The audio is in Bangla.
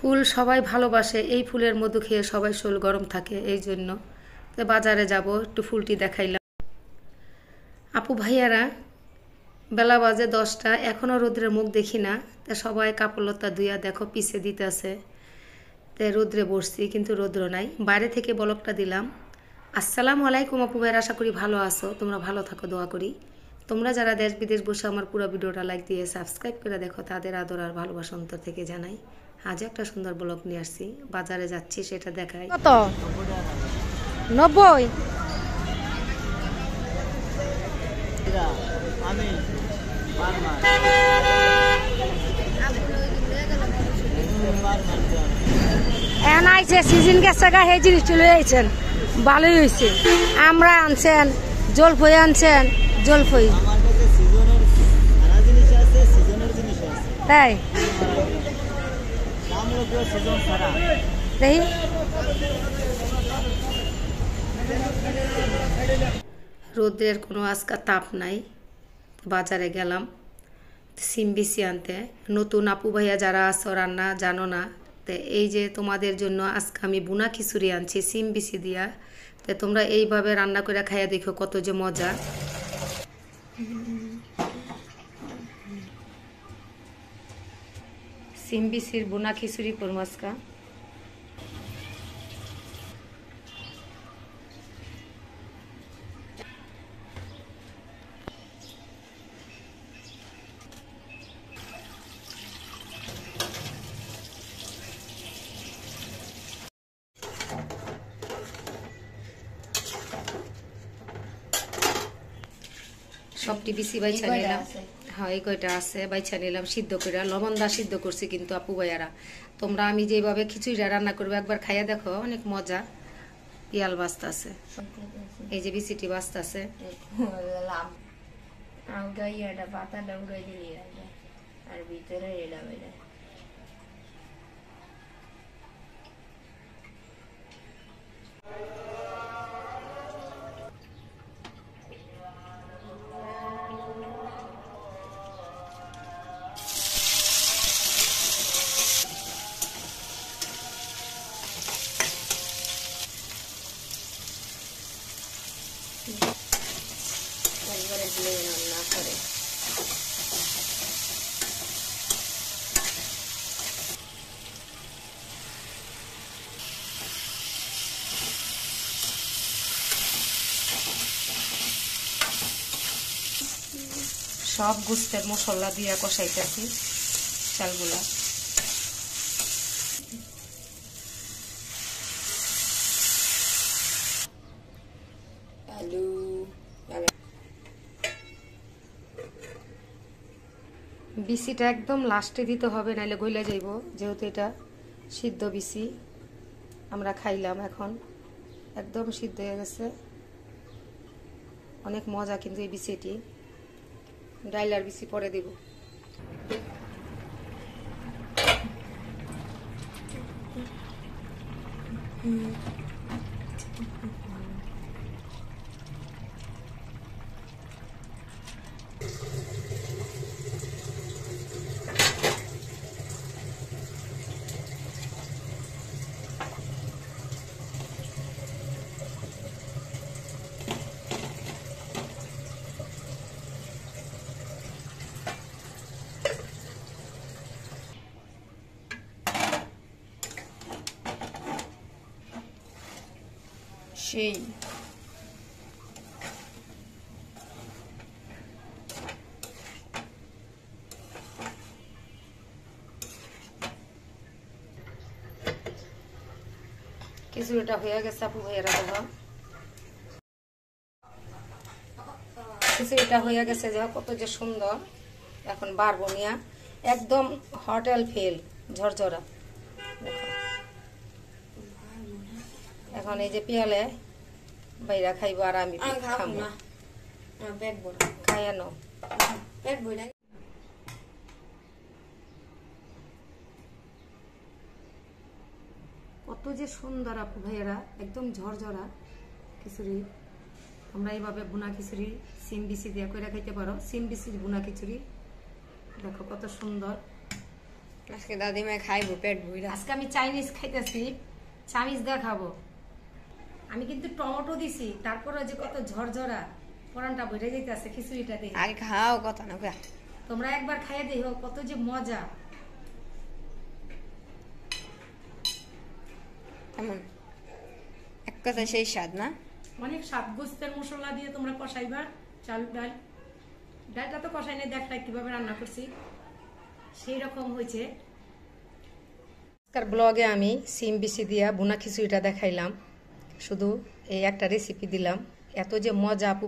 ফুল সবাই ভালোবাসে, এই ফুলের মধু খেয়ে সবাই শরীর গরম থাকে, এই জন্য তো বাজারে যাব, একটু ফুলটি দেখাইলাম। আপু ভাইয়ারা বেলা বাজে 10টা, এখনও রৌদ্রের মুখ দেখি না। তা সবাই কাপড়লতা ধুইয়া দেখো পিছে দিতেছে, তে রৌদ্রে বসছি কিন্তু রৌদ্র নাই। বাইরে থেকে বলকটা দিলাম। আসসালামু আলাইকুম আপু ভাইয়ারা, আশা করি ভালো আছো, তোমরা ভালো থাকো দোয়া করি। তোমরা যারা দেশ বিদেশ বসে আমার পুরো ভিডিওটা লাইক দিয়ে সাবস্ক্রাইব করে দেখো, তাদের আদর আর ভালোবাসা অন্তর থেকে জানাই। আজ একটা সুন্দর ব্লগ নিয়ে আসছি, বাজারে যাচ্ছি সেটা দেখাই। কত? 90। এখন আইছে সিজন গেছে গা, সেই জিনিসটা লই আইছেন, ভালোই হয়েছে। আমরা আনছেন, জলফই আনছেন, জলফই তাই দেখি। রোদের কোনো আজকাল তাপ নাই, বাজারে গেলাম সিম বিচি আনতে। নতুন আপু ভাইয়া যারা আছো রান্না জানো না, তো এই যে তোমাদের জন্য আজকে আমি বুনা খিচুড়ি আনছি সিম বিচি দিয়া। তো তোমরা এইভাবে রান্না করে খাইয়া দেখো কত যে মজা। সিম বিচির বুনা খিচুড়ি করবো আজকা। সবটি বিচি বাইছা নিলাম। হ্যাঁ, এই কয়টা আছে বাইছা নিলাম, সিদ্ধ করে লবণ দা সিদ্ধ করছি। কিন্তু আপু ভাইয়ারা তোমরা আমি যেভাবে খিচুড়িটা রান্না করবো একবার খাইয়া দেখো, অনেক মজা। পিয়াল বাস্তা আছে, এই যে বিচিটি বাস্তা আছে। আর ভিতরে রান্না করে সব গুস্তের মশলা দিয়া কষাইতেছি চালগুলা। আলু বিচিটা একদম লাস্টে দিতে হবে, নাইলে গইলা যাইব, যেহেতু এটা সিদ্ধ বিচি আমরা খাইলাম। এখন একদম সিদ্ধ হয়ে গেছে, অনেক মজা কিন্তু এই বিচিটি। ডাইলার বিচি পরে দিব। সেই খিচুড়িটা হয়ে গেছে আপু ভাইয়েরা, দেখো খিচুড়িটা হয়ে গেছে, দেখো কত যে সুন্দর। এখন বাড়বো নিয়া, একদম হোটেল ফেল ঝরঝরা। দেখো এখন এই যে পেয়ালে বাইরা খাইবো আর আমি খাবো, খাইয়া নো। কত যে সুন্দর আপু ভাইয়েরা, একদম ঝরঝরা খিচুড়ি। তোমরা এইভাবে বুনা খিচুড়ি সিম বিচি দিয়ে করে খাইতে পারো। সিম বিচির বুনা খিচুড়ি দেখো কত সুন্দর। আজকে দাদিমা খাইবো পেট ভইরা। আজকে আমি চাইনিজ খাইতেছি, চামিজ দিয়ে খাবো। আমি কিন্তু টমেটো দিছি, তারপরে যে কত ঝরঝরা পরানটা ভরে যাইতেছে খিচুড়িটা দিয়ে। আগে খাও কথা না কয়া। তোমরা একবার খাইয়ে দেখো কত যে মজা। কেমন এক কথা সেই স্বাদ না? অনেক স্বাদ। গোস্তের মশলা দিয়ে তোমরা কষাইবা চাল ডাল, ডালটা তো কষাই নাই, দেখলাই কিভাবে রান্না করছি, সেই রকম হয়েছে। আজকের ব্লগে আমি সিম বিচি দিয়া বুনা খিচুড়িটা দেখাইলাম, শুধু এই একটা রেসিপি দিলাম। এত যে মজা আপু